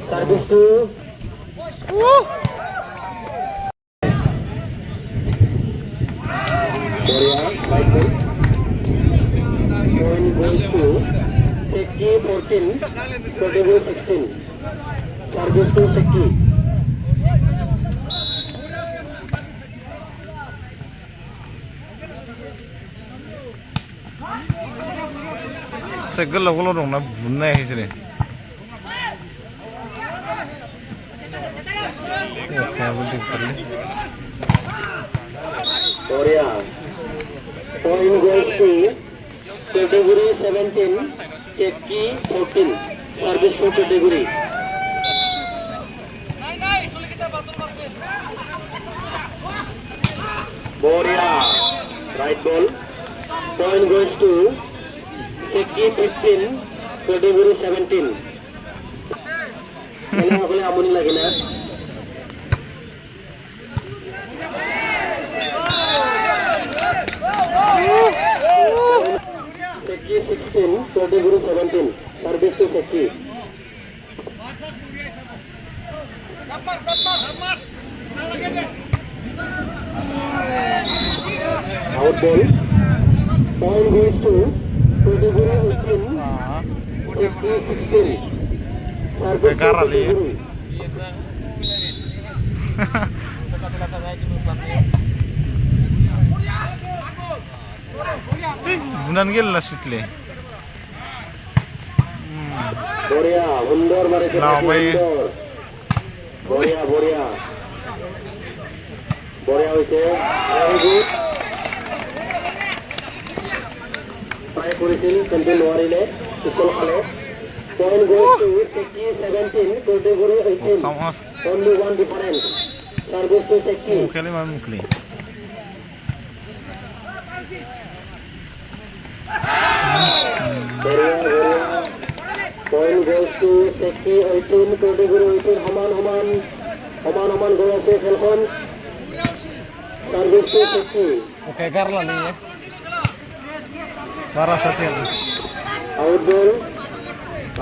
Service to Korea, 5 points. Point goes to Seki 14, Kodagu 16. Service to Seki. Segel lo dong na bunna hai sini. क्या बोलते कर ले? Korea. Point goes to category 17, Seki 14. Service to category. Korea. Right ball. Point goes to Seki 15, category 17. Ini aku lihat amuni lagi na. Seki 16, category 17. Service to Seki. Out ball. Point goes to category 18. Seki 16. Service to category. Bunan gel lah susle. Korea, Undor mari kita Undor. Korea, Korea. Korea hoise, very good. Try korisil, control warile, pistol khale. Point goes to Seki 17, category 18. Only one difference. Service to Seki. Mukli mana mukli. Korea, Korea. Point goes to Seki 18, category 18. Haman goya se khelkhon. Service to Seki. Okay, कर ला नहीं है. बारह ससे. Out ball.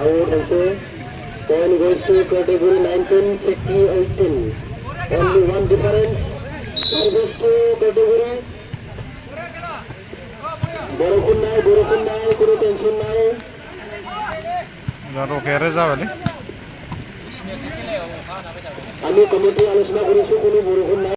Out also. Point goes to category 19, Seki 18. Only one difference. Service to category. বরকুন নাই, কোনো tension নাই। যারো কেরে যাবে আমি কমিটি আলোচনা করেছি, কোনো বরকুন নাই।